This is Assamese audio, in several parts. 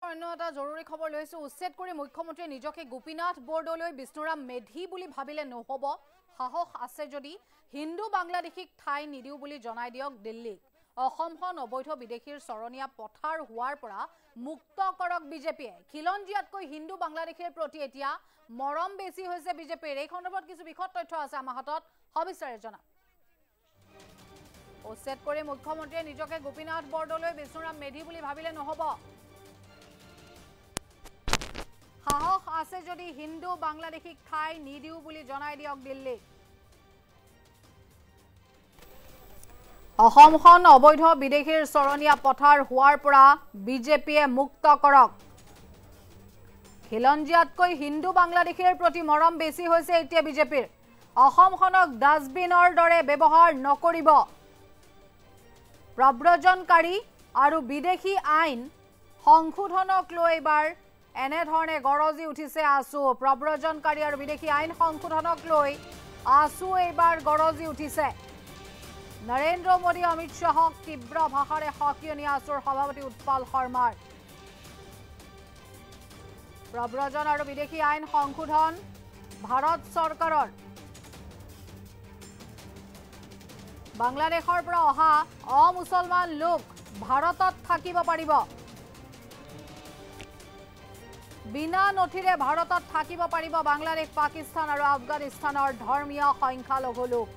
অন্য এটা জৰুৰী খবৰ লৈছো উচ্ছেদ কৰি মুখ্যমন্ত্ৰী নিজকে গোপীনাথ বৰদলৈ বিষ্ণুৰাম মেধি বুলি ভাবিলে নহব সাহস আছে যদি হিন্দু বাংলাদেশীক ঠাই নিদিও বুলি জনাই দিয়ক দিল্লীক অসমখন অবৈধ বিদেশীৰ চৰণীয়া পথাৰ হোৱাৰ পৰা মুক্ত কৰক বিজেপিয়ে খিলঞ্জিয়াতকৈ হিন্দু বাংলাদেশীৰ প্ৰতি এতিয়া মৰম বেছি হৈছে বিজেপিৰ এই খণ্ডত কিছু বিশদ তথ্য আছে আমাৰ হাতত সবিস্তাৰে জনা উচ্ছেদ কৰি মুখ্যমন্ত্ৰীয়ে নিজকে গোপীনাথ বৰদলৈ বিষ্ণুৰাম মেধি বুলি ভাবিলে নহব সাহস আছে যদি হিন্দু বাংলাদেশীক ঠাই নিদিও বুলি জনাই দিয়ক দিল্লীক অসমখন অবৈধ বিদেশীৰ চৰণীয়া পথাৰ হোৱাৰ পৰা বিজেপিয়ে মুক্ত কৰক খিলঞ্জিয়াতকৈ হিন্দু বাংলাদেশীৰ প্ৰতি মৰম বেছি হৈছে এতিয়া বিজেপিৰ অসমখনক ডাষ্টবিনৰ দৰে ব্যৱহাৰ নকৰিব প্ৰব্ৰজনকাৰী আৰু বিদেশী আইন সংশোধনক লৈ এবাৰ এনে ধৰণে গৰজি উঠিছে আসু প্ৰব্ৰজনকাৰী আৰু বিদেশী আইন সংশোধনক লৈ আসু এবাৰ গৰজি উঠিছে নৰেন্দ্ৰ মোদী অমিত শাহক তীব্ৰ ভাষাৰে হকিয়নি আসুৰ সভাপতি উৎপল শৰ্মাৰ প্ৰব্ৰজন আৰু বিদেশী আইন সংশোধন ভাৰত চৰকাৰৰ বাংলাদেশৰ পৰা অহা অমুছলমান লোক ভাৰতত থাকিব পাৰিব বিনা নথিৰে ভাৰতত থাকিব পাৰিব বাংলাদেশ পাকিস্তান আৰু আফগানিস্তানৰ ধৰ্মীয় সংখ্যালঘু লোক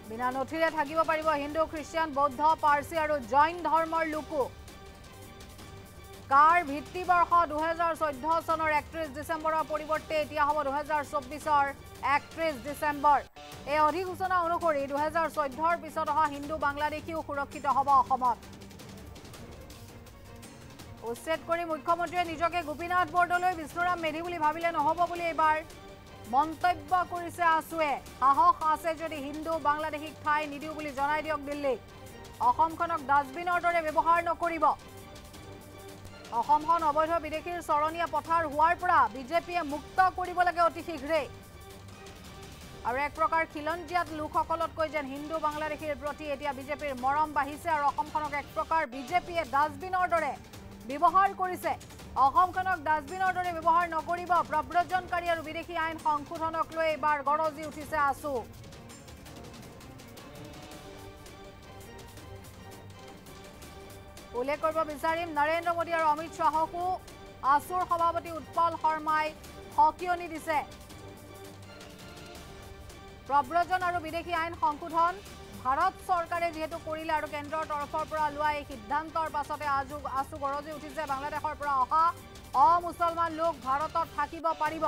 বিনা নথিৰে থাকিব পাৰিব হিন্দু খ্ৰীষ্টিয়ান বৌদ্ধ পাৰ্চী আৰু জৈন ধৰ্মৰ লোকো কাৰ ভিত্তিবৰ্ষ 2014 চনৰ 31 ডিসেম্বৰৰ পৰিৱৰ্তে এতিয়া হ'ব 2024ৰ 31 ডিসেম্বৰ এই অধিসূচনা অনুসৰি 2014ৰ পিছত অহা হিন্দু বাংলাদেশীও সুৰক্ষিত হ'ব অসমত উচ্ছেদ কৰি মুখ্যমন্ত্ৰীয়ে নিজকে গোপীনাথ বৰদলৈ বিষ্ণুৰাম মেধি বুলি ভাবিলে নহব বুলি এবাৰ মন্তব্য কৰিছে আসুৱে সাহস আছে যদি হিন্দু বাংলাদেশীক ঠাই নিদিও বুলি জনাই দিয়ক দিল্লীক অসমখনক ডাষ্টবিনৰ দৰে ব্যৱহাৰ নকৰিব অসমখন অবৈধ বিদেশীৰ চৰণীয়া পথাৰ হোৱাৰ পৰা বিজেপিয়ে মুক্ত কৰিব লাগে অতি শীঘ্ৰে আৰু এক প্ৰকাৰ খিলঞ্জিয়াত লোকসকলতকৈ যেন হিন্দু বাংলাদেশীৰ প্ৰতি এতিয়া বিজেপিৰ মৰম বাঢ়িছে আৰু অসমখনক এক প্ৰকাৰ বিজেপিয়ে ডাষ্টবিনৰ দৰে ব্যৱহাৰ কৰিছে অসমখনক ডাষ্টবিনৰ দৰে ব্যৱহাৰ নকৰিব প্ৰব্ৰজনকাৰী আৰু বিদেশী আইন সংশোধনক লৈ এবাৰ গৰজি উঠিছে আসু উল্লেখ কৰিব বিচাৰিম নৰেন্দ্ৰ মোদী আৰু অমিত শাহকো আসুৰ সভাপতি উৎপল শৰ্মাই হকিয়নি দিছে প্ৰব্ৰজন আৰু বিদেশী আইন সংশোধন ভাৰত চৰকাৰে যেহেতু কৰিলে আৰু কেন্দ্ৰৰ তৰফৰ পৰা লোৱা এই সিদ্ধান্তৰ পাছতে আসু গৰজি উঠিছে বাংলাদেশৰ পৰা অহা অমুছলমান লোক ভাৰতত থাকিব পাৰিব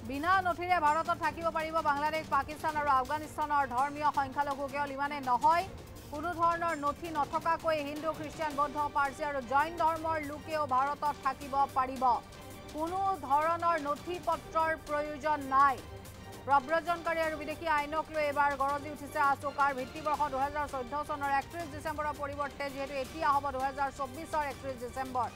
বিনা নথিৰে ভাৰতত থাকিব পাৰিব বাংলাদেশ পাকিস্তান আৰু আফগানিস্তানৰ ধৰ্মীয় সংখ্যালঘু কেৱল ইমানে নহয় কোনো ধৰণৰ নথি নথকাকৈ হিন্দু খ্ৰীষ্টিয়ান বৌদ্ধ পাৰ্চী আৰু জৈন ধৰ্মৰ লোকেও ভাৰতত থাকিব পাৰিব কোনো ধৰণৰ নথি পত্ৰৰ প্ৰয়োজন নাই প্ৰব্ৰজনকাৰী আৰু বিদেশী আইনক লৈ এবাৰ গৰজি উঠিছে আসু কাৰ ভিত্তিবৰ্ষ 2014 চনৰ 31 ডিসেম্বৰৰ পৰিৱৰ্তে যেহেতু এতিয়া হ'ব 2024ৰ 31 ডিসেম্বৰ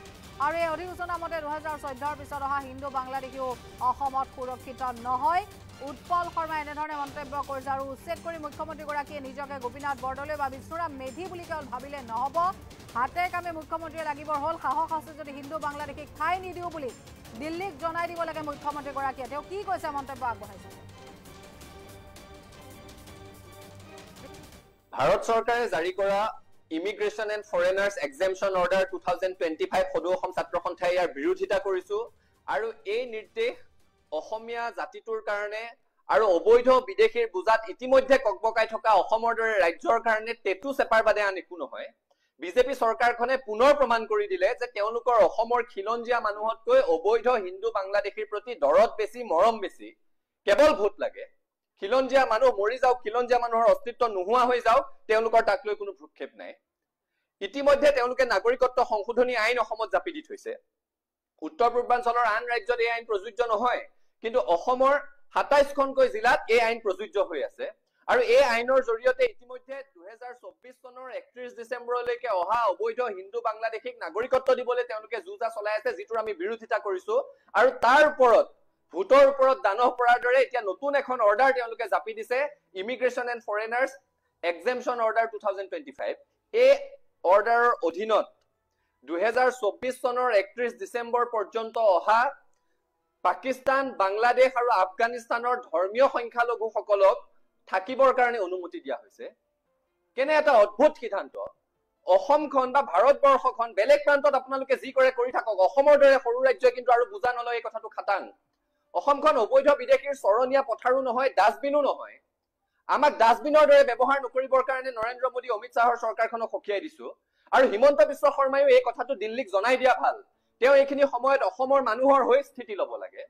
আৰু এই অধিসূচনা মতে 2014ৰ পিছত অহা হিন্দু বাংলাদেশীও অসমত সুৰক্ষিত নহয় উৎপল শৰ্মাই এনেধৰণে মন্তব্য কৰিছে আৰু উচ্ছেদ কৰি মুখ্যমন্ত্ৰীগৰাকীয়ে নিজকে গোপীনাথ বৰদলৈ বা বিষ্ণুৰাম মেধি বুলি কেৱল ভাবিলে নহব হাতে কামে মুখ্যমন্ত্ৰীয়ে লাগিব হ'ল সাহস আছে যদি হিন্দু বাংলাদেশীক ঠাই নিদিও বুলি দিল্লীক জনাই দিব লাগে মুখ্যমন্ত্ৰীগৰাকীয়ে তেওঁ কি কৈছে মন্তব্য আগবঢ়াইছে ভাৰত চৰকাৰে জাৰি কৰা ইমিগ্ৰেশ্যন এণ্ড ফৰেনাৰ্ছ এক্সেম্পশ্যন অৰ্ডাৰ 2025 সদৌ অসম ছাত্ৰ সন্থাই ইয়াৰ বিৰোধিতা কৰিছো আৰু এই নিৰ্দেশ অসমীয়া জাতিটোৰ কাৰণে আৰু অবৈধ বিদেশীৰ বুজাত ইতিমধ্যে ককবকাই থকা অসমৰ দৰে ৰাজ্যৰ কাৰণে টেটু চেপাৰ বাদে আন একো নহয় বিজেপি চৰকাৰখনে পুনৰ প্ৰমাণ কৰি দিলে যে তেওঁলোকৰ অসমৰ খিলঞ্জিয়া মানুহতকৈ অবৈধ হিন্দু বাংলাদেশীৰ প্ৰতি দৰদ বেছি মৰম বেছি কেৱল ভোট লাগে খিলঞ্জিয়া মানুহ মৰি যাওক খিলঞ্জিয়া মানুহৰ অস্তিত্ব নোহোৱা হৈ যাওক তেওঁলোকৰ তাক লৈ কোনো ভ্ৰক্ষেপ নাই ইতিমধ্যে তেওঁলোকে নাগৰিকত্ব সংশোধনী আইন অসমত জাপি দি থৈছে উত্তৰ পূৰ্বাঞ্চলৰ আন ৰাজ্যত এই আইন প্ৰযোজ্য নহয় কিন্তু অসমৰ 27খনকৈ জিলাত এই আইন প্ৰযোজ্য হৈ আছে আৰু এই আইনৰ জৰিয়তে ইতিমধ্যে 2024 চনৰ 31 ডিসেম্বৰলৈকে অহা অবৈধ হিন্দু বাংলাদেশীক নাগৰিকত্ব দিবলৈ তেওঁলোকে যুঁজা চলাই আছে যিটোৰ আমি বিৰোধিতা কৰিছো আৰু তাৰ ওপৰত ভোটৰ ওপৰত দানহ পৰাৰ দৰে এতিয়া নতুন এখন অৰ্ডাৰ তেওঁলোকে জাপি দিছে ইমিগ্ৰেশ্যন এণ্ড ফৰেনাৰ্ছ এক্সেম্পশ্যন অৰ্ডাৰ 2025 এই অৰ্ডাৰৰ অধীনত 2024 চনৰ 31 ডিসেম্বৰ পৰ্যন্ত অহা পাকিস্তান, বাংলাদেশ আৰু আফগানিস্তানৰ ধৰ্মীয় সংখ্যালঘুসকলক থাকিবৰ কাৰণে অনুমতি দিয়া হৈছে। কেনে এটা অদ্ভুত সিদ্ধান্ত। অসমখন বা ভাৰতবৰ্ষখন বেলেগ প্ৰান্তত আপোনালোকে যি কৰে কৰি থাকক, অসমৰ দৰে সৰু ৰাজ্যই কিন্তু আৰু বুজা নলয় এই কথাটো খাটাং। অসমখন অবৈধ বিদেশীৰ চৰণীয়া পথাৰো নহয়, ডাষ্টবিনো নহয়। আমাক ডাষ্টবিনৰ দৰে ব্যৱহাৰ নকৰিবৰ কাৰণে নৰেন্দ্ৰ মোদী, অমিত শ্বাহৰ চৰকাৰখনক সকিয়াই দিছো। আৰু হিমন্ত বিশ্ব শৰ্মায়ো এই কথাটো দিল্লীক জনাই দিয়া ভাল। তেওঁ এইখিনি সময়ত অসমৰ মানুহৰ হৈ স্থিতি ল'ব লাগে।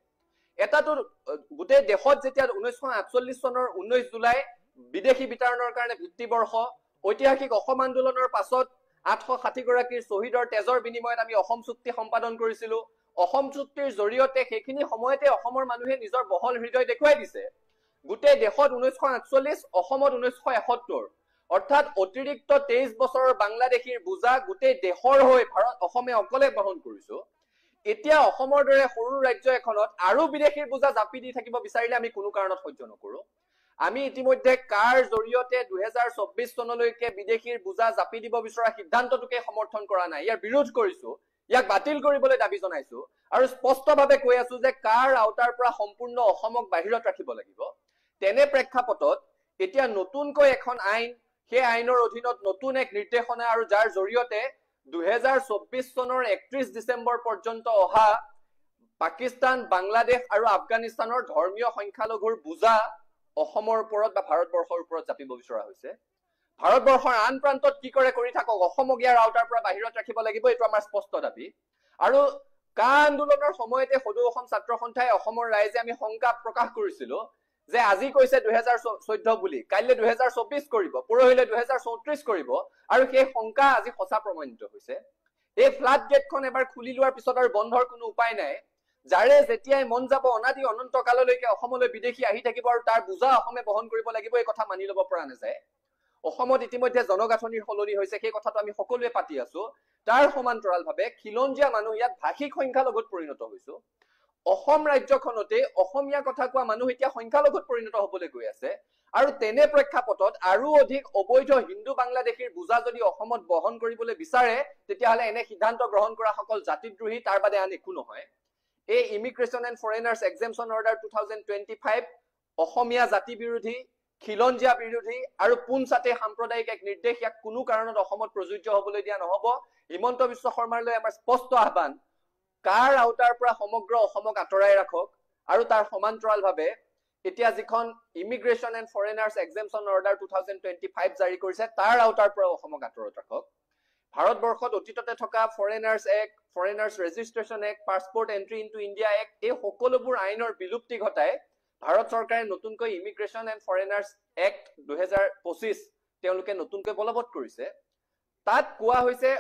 এটাটো গোটেই দেশত যেতিয়া 1948 চনৰ 19 জুলাই বিদেশী বিতৰণৰ কাৰণে ভিত্তিবৰ্ষ, ঐতিহাসিক অসম আন্দোলনৰ পাছত 860 গৰাকীৰ শ্বহীদৰ তেজৰ বিনিময়ত আমি অসম চুক্তি সম্পাদন কৰিছিলো। অসম চুক্তিৰ জৰিয়তে সেইখিনি সময়তে অসমৰ মানুহে নিজৰ বহল হৃদয় দেখুৱাই দিছে। গোটেই দেশত 1948, অসমত 1971, অৰ্থাৎ অতিৰিক্ত 23 বছৰৰ বাংলাদেশীৰ বুজা গোটেই দেশৰ হৈ অসমে অকলে বহন কৰিছো। এতিয়া অসমৰ দৰে সৰু ৰাজ্য এখনত আৰু বিদেশীৰ বুজা জাপি দি থাকিব বিচাৰিলে আমি কোনো কাৰণত সহ্য নকৰো। আমি ইতিমধ্যে কাৰ জৰিয়তে 2024 চনলৈকে বিদেশীৰ বুজা জাপি দিব বিচৰা সিদ্ধান্তটোকে সমৰ্থন কৰা নাই, ইয়াৰ বিৰোধ কৰিছো, ইয়াক বাতিল কৰিবলৈ দাবী জনাইছো আৰু স্পষ্টভাৱে কৈ আছো যে কাৰ আওতাৰ পৰা সম্পূৰ্ণ অসমক বাহিৰত ৰাখিব লাগিব। তেনে প্ৰেক্ষাপটত এতিয়া নতুনকৈ এখন আইন, সেই আইনৰ অধীনত নতুন এক নিৰ্দেশনা আৰু যাৰ জৰিয়তে 2024 চনৰ 31 ডিসেম্বৰ পৰ্যন্ত অহা পাকিস্তান, বাংলাদেশ আৰু আফগানিস্তানৰ ধৰ্মীয় সংখ্যালঘুৰ বুজা অসমৰ ওপৰত বা ভাৰতবৰ্ষৰ ওপৰত জাপিব বিচৰা হৈছে। ভাৰতবৰ্ষৰ আন প্ৰান্তত কি কৰে কৰি থাকক, অসমক ইয়াৰ আওতাৰ পৰা বাহিৰত ৰাখিব লাগিব, এইটো আমাৰ স্পষ্ট দাবী। আৰু কা আন্দোলনৰ সময়তে সদৌ অসম ছাত্ৰ সন্থাই অসমৰ ৰাইজে আমি শংকা প্ৰকাশ কৰিছিলো যে আজি কৈছে 2014 বুলি, কাইলৈ 2024 কৰিব, পৰহিলৈ 2034 কৰিব, আৰু সেই শংকা আজি সঁচা প্ৰমাণিত হৈছে। এই ফ্লাড গেটখন এবাৰ খুলি লোৱাৰ পিছত আৰু বন্ধৰ কোনো উপায় নাই। যাৰে যেতিয়াই মন যাব অনাদি অনন্ত কাললৈকে অসমলৈ বিদেশী আহি থাকিব আৰু তাৰ বুজা অসমে বহন কৰিব লাগিব, এই কথা মানি ল'ব পৰা নাযায়। অসমত ইতিমধ্যে জনগাঁথনিৰ সলনি হৈছে, সেই কথাটো আমি সকলোৱে পাতি আছো। তাৰ সমান্তৰালভাৱে খিলঞ্জীয়া মানুহ ইয়াত ভাষিক সংখ্যালঘুত পৰিণত হৈছো। অসম ৰাজ্যখনতে অসমীয়া কথা কোৱা মানুহ এতিয়া সংখ্যালঘুত পৰিণত হবলৈ গৈ আছে। আৰু তেনে প্ৰেক্ষাপটত আৰু অধিক অবৈধ হিন্দু বাংলাদেশীৰ বুজা যদি অসমত বহন কৰিবলৈ বিচাৰে, তেতিয়াহ'লে এনে সিদ্ধান্ত গ্ৰহণ কৰা সকল জাতিদ্ৰোহী, তাৰ বাদে আন একো নহয়। এই ইমিগ্ৰেশ্যন এণ্ড ফৰেনাৰ্ছ এক্সেম্পশ্যন অৰ্ডাৰ 2025 অসমীয়া জাতি বিৰোধী, খিলঞ্জীয়া বিৰোধী আৰু পোনচাতে সাম্প্ৰদায়িক এক নিৰ্দেশ, ইয়াক কোনো কাৰণত অসমত প্ৰযোজ্য হবলৈ দিয়া নহব। হিমন্ত বিশ্ব শৰ্মালৈ আমাৰ স্পষ্ট আহ্বান, কাৰ আওতাৰ পৰা সমগ্ৰ অসমক আঁতৰাই ৰাখক আৰু তাৰ সমান্তৰালভাৱে এতিয়া যিখন ইমিগ্ৰেশ্যন এণ্ড ফৰেনাৰ্ছ এক্সেম্পশ্যন অৰ্ডাৰ 2025 জাৰি কৰিছে, তাৰ আওতাৰ পৰা অসমক আঁতৰত ৰাখক। ভাৰতবৰ্ষত অতীততে থকা foreigners act, foreigners registration act, passport entry into India act, এই সকলোবোৰ আইনৰ বিলুপ্তি ঘটাই ভাৰত চৰকাৰে নতুনকৈ ইমিগ্ৰেশ্যন এণ্ড ফৰেনাৰ্ছ এক্ট 2025 তেওঁলোকে নতুনকৈ বলবৎ কৰিছে। তাত কোৱা হৈছে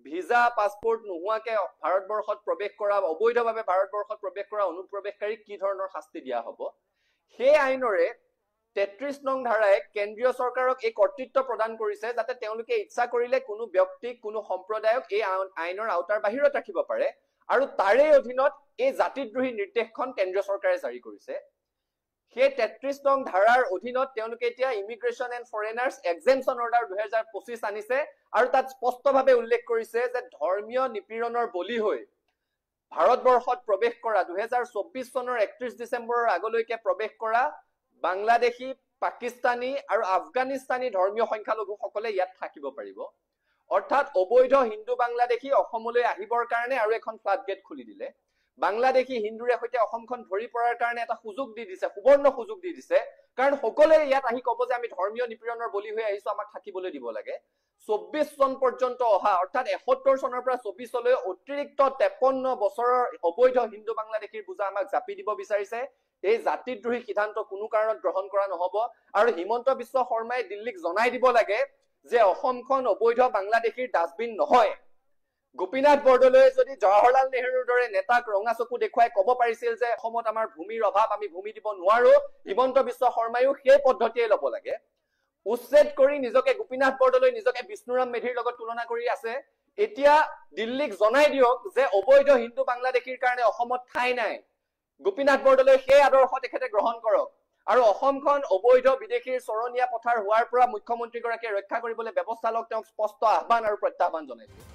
ভিজা, পাছপৰ্ট নোহোৱাকে ভাৰতবৰ্ষত প্ৰৱেশ কৰা, অবৈধভাৱে ভাৰতবৰ্ষত প্ৰৱেশ কৰা অনুপ্ৰৱেশকাৰীক কি ধৰণৰ শাস্তি দিয়া হ'ব। সেই আইনৰে 33 নং ধাৰাই কেন্দ্ৰীয় চৰকাৰক এই কৰ্তৃত্ব প্ৰদান কৰিছে যাতে তেওঁলোকে ইচ্ছা কৰিলে কোনো ব্যক্তিক, কোনো সম্প্ৰদায়ক এই আইনৰ আওতাৰ বাহিৰত ৰাখিব পাৰে, আৰু তাৰে অধীনত এই জাতিদ্ৰোহী নিৰ্দেশখন কেন্দ্ৰীয় চৰকাৰে জাৰি কৰিছে। সেই 33 নং ধাৰাৰ অধীনত তেওঁলোকে এতিয়া ইমিগ্ৰেশ্যন এণ্ড ফৰেনাৰ্ছ এক্সেম্পশ্যন অৰ্ডাৰ 2025 আনিছে, আৰু তাত স্পষ্টভাৱে উল্লেখ কৰিছে যে ধৰ্মীয় নিপীড়নৰ বলি হৈ ভাৰতবৰ্ষত প্ৰৱেশ কৰা 2024 চনৰ 31 ডিচেম্বৰৰ আগলৈকে প্ৰৱেশ কৰা বাংলাদেশী, পাকিস্তানী আৰু আফগানিস্তানী ধৰ্মীয় সংখ্যালঘুসকলে ইয়াত থাকিব পাৰিব। অৰ্থাৎ অবৈধ হিন্দু বাংলাদেশী অসমলৈ আহিবৰ কাৰণে আৰু এখন ফ্লাড গেট খুলি দিলে। বাংলাদেশী হিন্দুৰে সৈতে অসমখন ভৰি পৰাৰ কাৰণে এটা সুযোগ দি দিছে, সুবৰ্ণ সুযোগ দি দিছে, কাৰণ সকলোৱে ইয়াত আহি ক'ব যে আমি ধৰ্মীয় নিপীড়নৰ বলি হৈ আহিছো, আমাক থাকিবলৈ দিব লাগে। 24 চন পৰ্যন্ত অহা, অৰ্থাৎ 71 চনৰ পৰা 24 লৈ অতিৰিক্ত 53 বছৰৰ অবৈধ হিন্দু বাংলাদেশীৰ বুজা আমাক জাপি দিব বিচাৰিছে। এই জাতিদ্ৰোহী সিদ্ধান্ত কোনো কাৰণত গ্ৰহণ কৰা নহব, আৰু হিমন্ত বিশ্ব শৰ্মাই দিল্লীক জনাই দিব লাগে যে অসমখন অবৈধ বাংলাদেশীৰ ডাষ্টবিন নহয়। গোপীনাথ বৰদলৈয়ে যদি জৱাহৰলাল নেহৰুৰ দৰে নেতাক ৰঙা চকু দেখুৱাই ক'ব পাৰিছিল যে অসমত আমাৰ ভূমিৰ অভাৱ, আমি ভূমি দিব নোৱাৰো, হিমন্ত বিশ্ব শৰ্মায়ো সেই পদ্ধতিয়ে ল'ব লাগে। উচ্ছেদ কৰি নিজকে গোপীনাথ বৰদলৈ, নিজকে বিষ্ণুৰাম মেধিৰ লগত তুলনা কৰি আছে। এতিয়া দিল্লীক জনাই দিয়ক যে অবৈধ হিন্দু বাংলাদেশীৰ কাৰণে অসমত ঠাই নাই। গোপীনাথ বৰদলৈ সেই আদৰ্শ তেখেতে গ্ৰহণ কৰক, আৰু অসমখন অবৈধ বিদেশীৰ চৰণীয়া পথাৰ হোৱাৰ পৰা মুখ্যমন্ত্ৰীগৰাকীয়ে ৰক্ষা কৰিবলৈ ব্যৱস্থা লওক, তেওঁক স্পষ্ট আহ্বান আৰু প্ৰত্যাহ্বান জনাইছে।